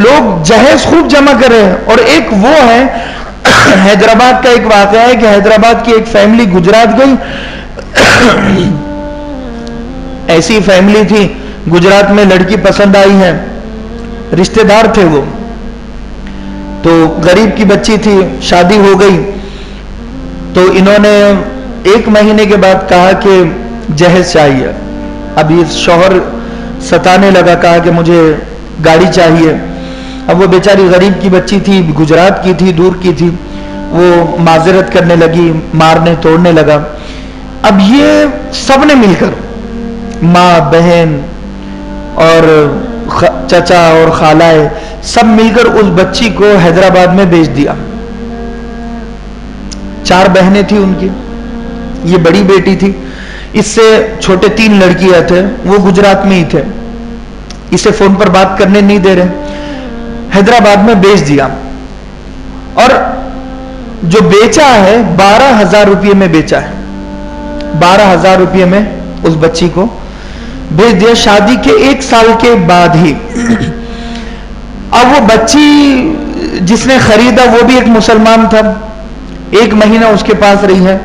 लोग जहेज खूब जमा कर रहे हैं। और एक वो है हैदराबाद का एक वाकया है कि हैदराबाद की एक फैमिली गुजरात गई। ऐसी फैमिली थी, गुजरात में लड़की पसंद आई है, रिश्तेदार थे वो, तो गरीब की बच्ची थी, शादी हो गई। तो इन्होंने 1 महीने के बाद कहा कि जहेज चाहिए। अब ये शौहर सताने लगा, कहा कि मुझे गाड़ी चाहिए। अब वो बेचारी गरीब की बच्ची थी, गुजरात की थी, दूर की थी, वो माजरत करने लगी, मारने तोड़ने लगा। अब ये सबने मिलकर, माँ बहन और चाचा और खालाए, सब मिलकर उस बच्ची को हैदराबाद में भेज दिया। 4 बहनें थी उनकी, ये बड़ी बेटी थी, इससे छोटे 3 लड़कियां थे, वो गुजरात में ही थे। इसे फोन पर बात करने नहीं दे रहे, हैदराबाद में भेज दिया। और जो बेचा है 12,000 रुपये में बेचा है, 12,000 रुपये में उस बच्ची को भेज दिया, शादी के 1 साल के बाद ही। अब वो बच्ची जिसने खरीदा वो भी एक मुसलमान था, 1 महीना उसके पास रही है,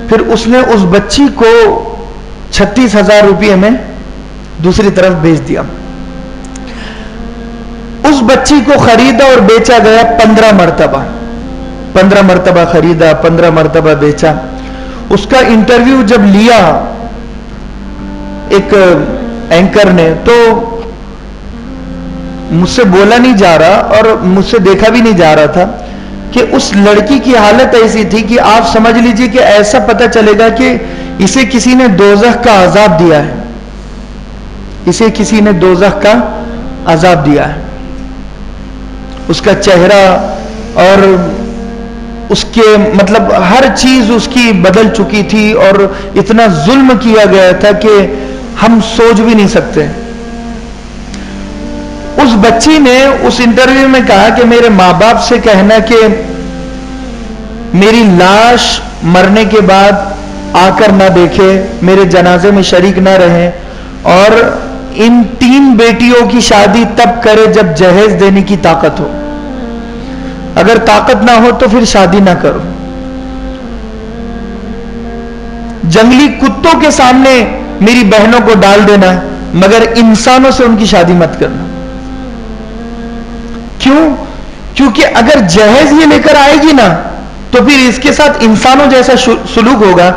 फिर उसने उस बच्ची को 36,000 रुपये में दूसरी तरफ भेज दिया। उस बच्ची को खरीदा और बेचा गया 15 मरतबा, 15 मरतबा खरीदा, 15 मरतबा बेचा। उसका इंटरव्यू जब लिया एक एंकर ने, तो मुझसे बोला नहीं जा रहा और मुझसे देखा भी नहीं जा रहा था कि उस लड़की की हालत ऐसी थी कि आप समझ लीजिए कि ऐसा पता चलेगा कि इसे किसी ने दोज़ख का अजाब दिया है, इसे किसी ने दोज़ख का अजाब दिया है। उसका चेहरा और उसके मतलब हर चीज उसकी बदल चुकी थी और इतना जुल्म किया गया था कि हम सोच भी नहीं सकते। उस बच्ची ने उस इंटरव्यू में कहा कि मेरे माँ बाप से कहना कि मेरी लाश मरने के बाद आकर ना देखे, मेरे जनाजे में शरीक ना रहे, और इन 3 बेटियों की शादी तब करे जब जहेज देने की ताकत हो, अगर ताकत ना हो तो फिर शादी ना करो। जंगली कुत्तों के सामने मेरी बहनों को डाल देना, मगर इंसानों से उनकी शादी मत करना। क्यों? क्योंकि अगर जहेज ये लेकर आएगी ना तो फिर इसके साथ इंसानों जैसा सुलूक होगा,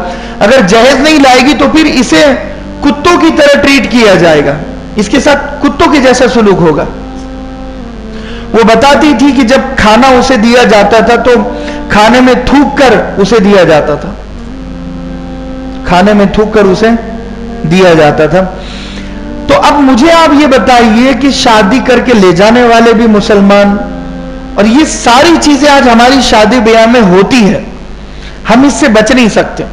अगर जहेज नहीं लाएगी तो फिर इसे कुत्तों की तरह ट्रीट किया जाएगा, इसके साथ कुत्तों के जैसा सुलूक होगा। वो बताती थी कि जब खाना उसे दिया जाता था तो खाने में थूक कर उसे दिया जाता था, खाने में थूक कर उसे दिया जाता था। तो अब मुझे आप ये बताइए कि शादी करके ले जाने वाले भी मुसलमान, और ये सारी चीजें आज हमारी शादी ब्याह में होती है, हम इससे बच नहीं सकते।